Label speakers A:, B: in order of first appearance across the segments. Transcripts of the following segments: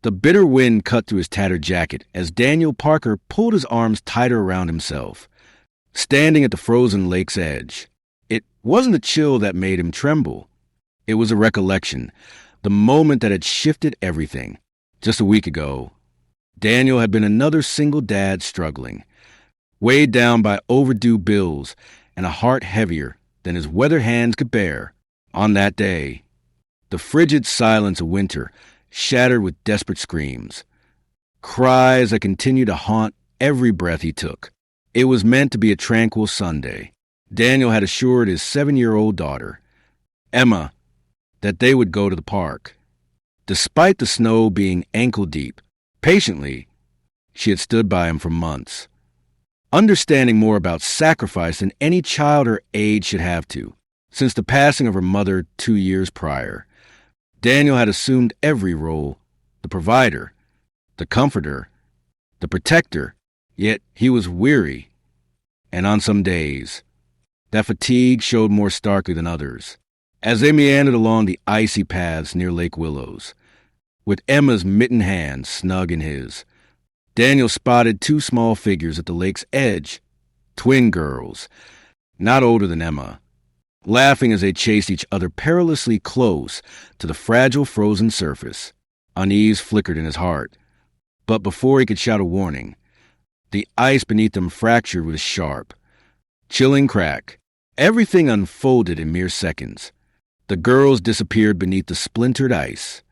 A: The bitter wind cut through his tattered jacket as Daniel Parker pulled his arms tighter around himself. Standing at the frozen lake's edge, it wasn't the chill that made him tremble. It was a recollection, the moment that had shifted everything. Just a week ago, Daniel had been another single dad struggling, weighed down by overdue bills and a heart heavier than his weathered hands could bear. On that day, the frigid silence of winter shattered with desperate screams, cries that continued to haunt every breath he took. It was meant to be a tranquil Sunday. Daniel had assured his 7-year-old daughter, Emma, that they would go to the park. Despite the snow being ankle-deep, patiently, she had stood by him for months, understanding more about sacrifice than any child her age should have to. Since the passing of her mother 2 years prior, Daniel had assumed every role: the provider, the comforter, the protector. Yet he was weary, and on some days, that fatigue showed more starkly than others. As they meandered along the icy paths near Lake Willows, with Emma's mittened hand snug in his, Daniel spotted 2 small figures at the lake's edge, twin girls, not older than Emma, laughing as they chased each other perilously close to the fragile frozen surface. Unease flickered in his heart, but before he could shout a warning, the ice beneath them fractured with a sharp, chilling crack. Everything unfolded in mere seconds. The girls disappeared beneath the splintered ice,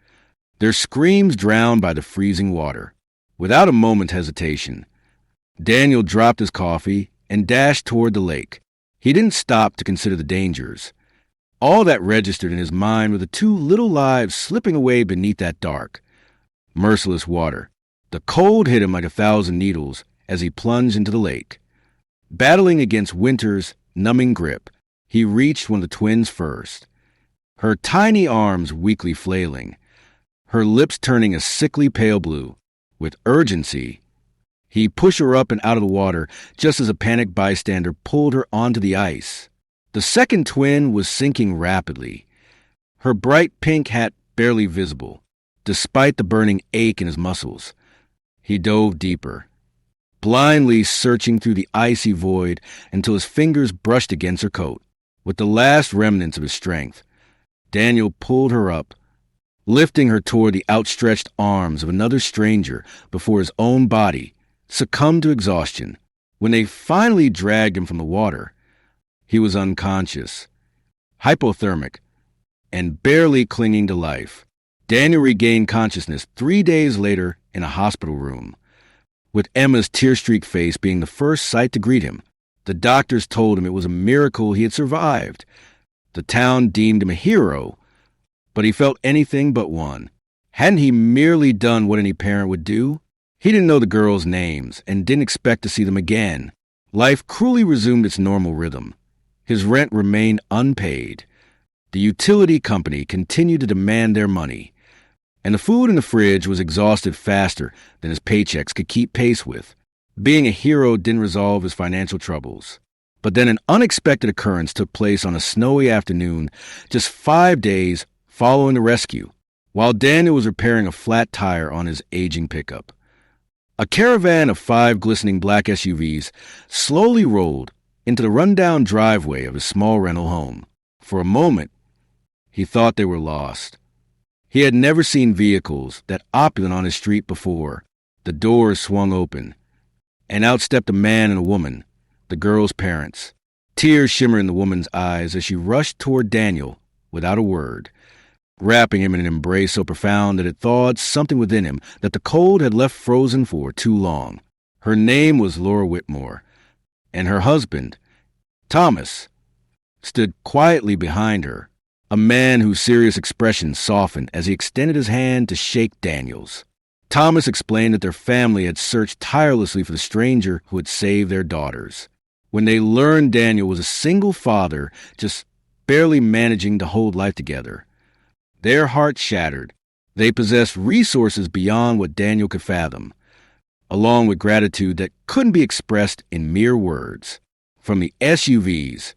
A: their screams drowned by the freezing water. Without a moment's hesitation, Daniel dropped his coffee and dashed toward the lake. He didn't stop to consider the dangers. All that registered in his mind were the 2 little lives slipping away beneath that dark, merciless water. The cold hit him like 1,000 needles as he plunged into the lake. Battling against winter's numbing grip, he reached one of the twins first, her tiny arms weakly flailing, her lips turning a sickly pale blue. With urgency, he pushed her up and out of the water just as a panicked bystander pulled her onto the ice. The second twin was sinking rapidly, her bright pink hat barely visible, despite the burning ache in his muscles. He dove deeper, blindly searching through the icy void until his fingers brushed against her coat. With the last remnants of his strength, Daniel pulled her up, lifting her toward the outstretched arms of another stranger before his own body succumbed to exhaustion. When they finally dragged him from the water, he was unconscious, hypothermic, and barely clinging to life. Daniel regained consciousness 3 days later in a hospital room, with Emma's tear-streaked face being the first sight to greet him. The doctors told him it was a miracle he had survived. The town deemed him a hero, but he felt anything but one. Hadn't he merely done what any parent would do? He didn't know the girls' names and didn't expect to see them again. Life cruelly resumed its normal rhythm. His rent remained unpaid. The utility company continued to demand their money, and the food in the fridge was exhausted faster than his paychecks could keep pace with. Being a hero didn't resolve his financial troubles. But then an unexpected occurrence took place on a snowy afternoon, just 5 days following the rescue, while Daniel was repairing a flat tire on his aging pickup. A caravan of 5 glistening black SUVs slowly rolled into the rundown driveway of his small rental home. For a moment, he thought they were lost. He had never seen vehicles that opulent on his street before. The doors swung open, and out stepped a man and a woman, the girl's parents. Tears shimmered in the woman's eyes as she rushed toward Daniel without a word, wrapping him in an embrace so profound that it thawed something within him that the cold had left frozen for too long. Her name was Laura Whitmore, and her husband, Thomas, stood quietly behind her, a man whose serious expression softened as he extended his hand to shake Daniel's. Thomas explained that their family had searched tirelessly for the stranger who had saved their daughters. When they learned Daniel was a single father, just barely managing to hold life together, their hearts shattered. They possessed resources beyond what Daniel could fathom, along with gratitude that couldn't be expressed in mere words. From the SUVs,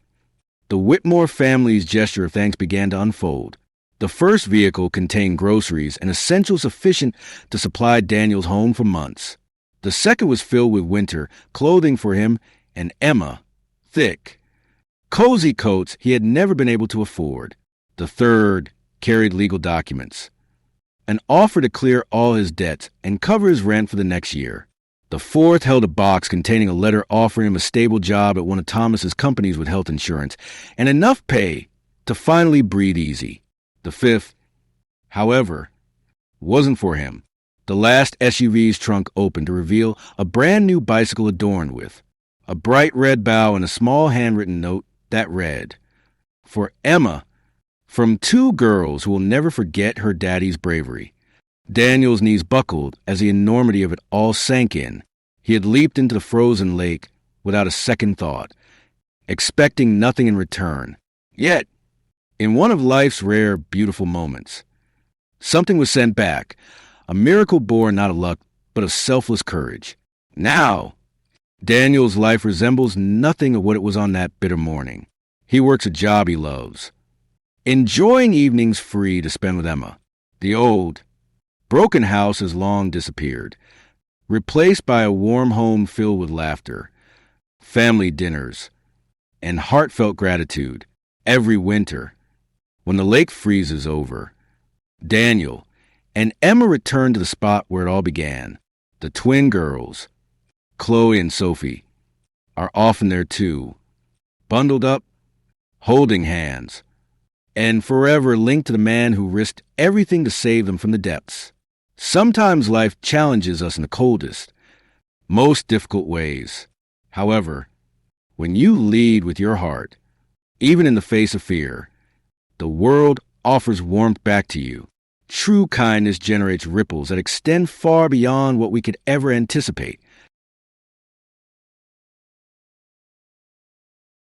A: the Whitmore family's gesture of thanks began to unfold. The first vehicle contained groceries and essentials sufficient to supply Daniel's home for months. The second was filled with winter clothing for him and Emma, thick, cozy coats he had never been able to afford. The third carried legal documents, an offer to clear all his debts and cover his rent for the next year. The fourth held a box containing a letter offering him a stable job at one of Thomas's companies with health insurance and enough pay to finally breathe easy. The fifth, however, wasn't for him. The last SUV's trunk opened to reveal a brand new bicycle adorned with a bright red bow and a small handwritten note that read, "For Emma, from two girls who will never forget her daddy's bravery." Daniel's knees buckled as the enormity of it all sank in. He had leaped into the frozen lake without a second thought, expecting nothing in return. Yet, in one of life's rare, beautiful moments, something was sent back, a miracle born not of luck, but of selfless courage. Now, Daniel's life resembles nothing of what it was on that bitter morning. He works a job he loves, enjoying evenings free to spend with Emma. The old, broken house has long disappeared, replaced by a warm home filled with laughter, family dinners, and heartfelt gratitude. Every winter, when the lake freezes over, Daniel and Emma return to the spot where it all began. The twin girls, Chloe and Sophie, are often there too, bundled up, holding hands, and forever linked to the man who risked everything to save them from the depths. Sometimes life challenges us in the coldest, most difficult ways. However, when you lead with your heart, even in the face of fear, the world offers warmth back to you. True kindness generates ripples that extend far beyond what we could ever anticipate.